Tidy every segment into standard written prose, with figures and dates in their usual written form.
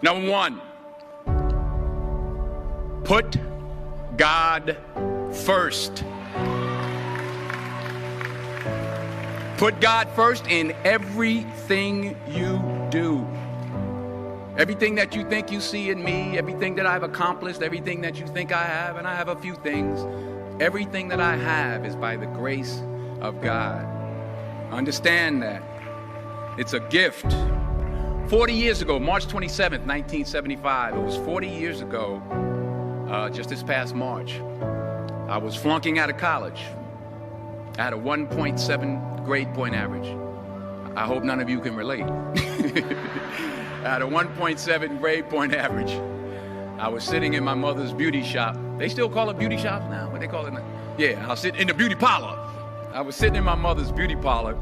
Number one, put God first. Put God first in everything you do. Everything that you think you see in me, everything that I've accomplished, everything that you think I have, and I have a few things, everything that I have is by the grace of God. Understand that. It's a gift. 40 years ago, March 27th, 1975, it was 40 years ago, just this past March, I was flunking out of college. I had a 1.7 grade point average. I hope none of you can relate. I had a 1.7 grade point average. I was sitting in my mother's beauty shop. They still call it beauty shops now? What they call it now? Yeah, I was sitting in the beauty parlor. I was sitting in my mother's beauty parlor,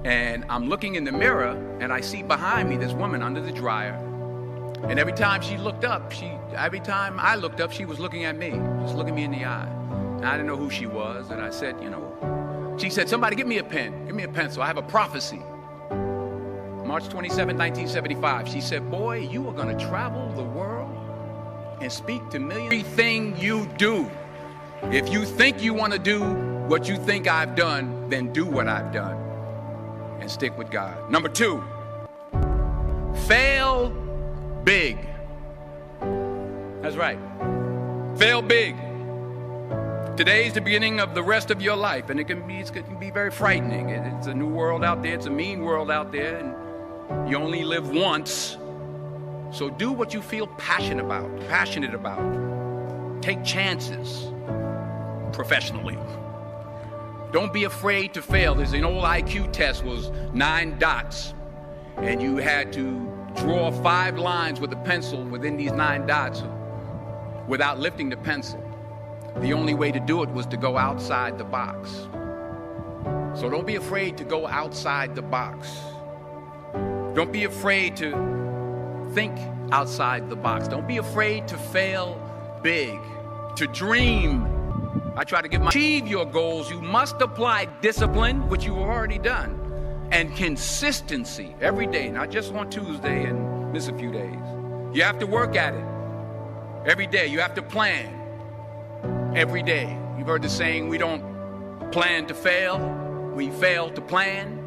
and I'm looking in the mirror, and I see behind me this woman under the dryer. And every time she looked up, every time I looked up, she was looking at me, just looking me in the eye. And I didn't know who she was, and I said, she said, somebody give me a pen, give me a pencil, I have a prophecy. March 27, 1975, she said, boy, you are gonna travel the world and speak to millions. Everything you do, if you think you wanna do what you think I've done, then do what I've done and stick with God. Number two, fail big. That's right, fail big. Today's the beginning of the rest of your life, and it can be very frightening. It's a new world out there, it's a mean world out there, and you only live once. So do what you feel passionate about. Take chances professionally. Don't be afraid to fail. There's an old IQ test, was 9 dots, and you had to draw 5 lines with a pencil within these 9 dots without lifting the pencil. The only way to do it was to go outside the box. So don't be afraid to go outside the box. Don't be afraid to think outside the box. Don't be afraid to fail big, to dream. I try to achieve your goals. You must apply discipline, which you've already done, and consistency every day, not just on Tuesday and miss a few days. You have to work at it every day. You have to plan every day. You've heard the saying, we don't plan to fail, we fail to plan.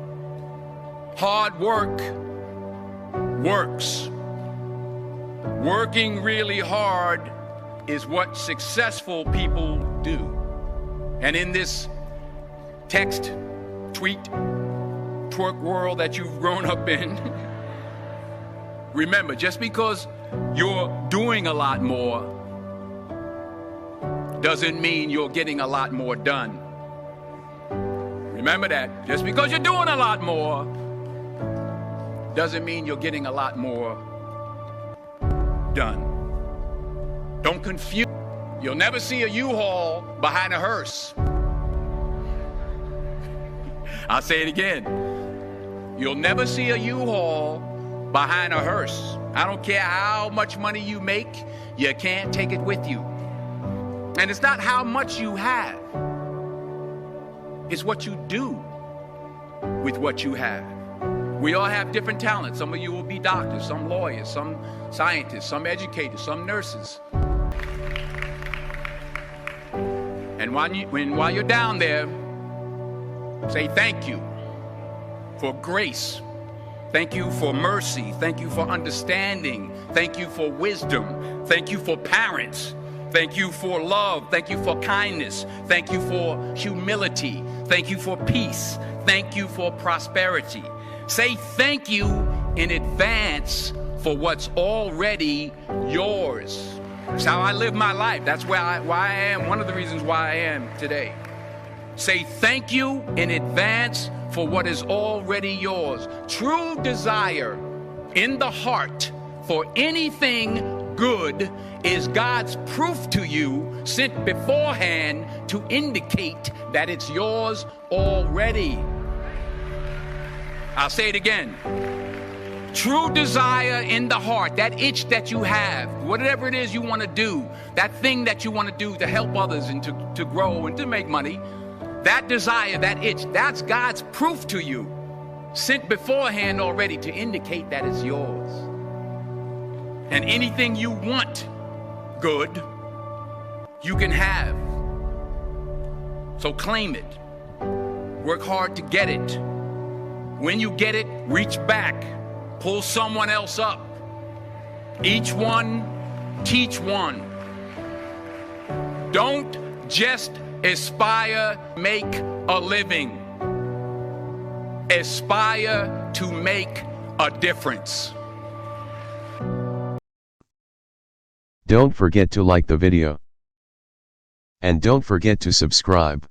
Hard work works. Working really hard is what successful people do. And in this text, tweet, twerk world that you've grown up in, remember, just because you're doing a lot more doesn't mean you're getting a lot more done. Remember that. Just because you're doing a lot more doesn't mean you're getting a lot more done. Don't confuse. You'll never see a U-Haul behind a hearse. I'll say it again. You'll never see a U-Haul behind a hearse. I don't care how much money you make, you can't take it with you. And it's not how much you have. It's what you do with what you have. We all have different talents. Some of you will be doctors, some lawyers, some scientists, some educators, some nurses. And while you're down there, say thank you for grace. Thank you for mercy. Thank you for understanding. Thank you for wisdom. Thank you for parents. Thank you for love. Thank you for kindness. Thank you for humility. Thank you for peace. Thank you for prosperity. Say thank you in advance for what's already yours. That's how I live my life. That's why I am, one of the reasons why I am today. Say thank you in advance for what is already yours. True desire in the heart for anything good is God's proof to you, sent beforehand to indicate that it's yours already. I'll say it again. True desire in the heart, that itch that you have, whatever it is you want to do, that thing that you want to do to help others and to grow and to make money, that desire, that itch, that's God's proof to you, sent beforehand already to indicate that it's yours. And anything you want good, you can have. So claim it. Work hard to get it. When you get it, reach back. Pull someone else up. Each one, teach one. Don't just aspire, make a living. Aspire to make a difference. Don't forget to like the video. And don't forget to subscribe.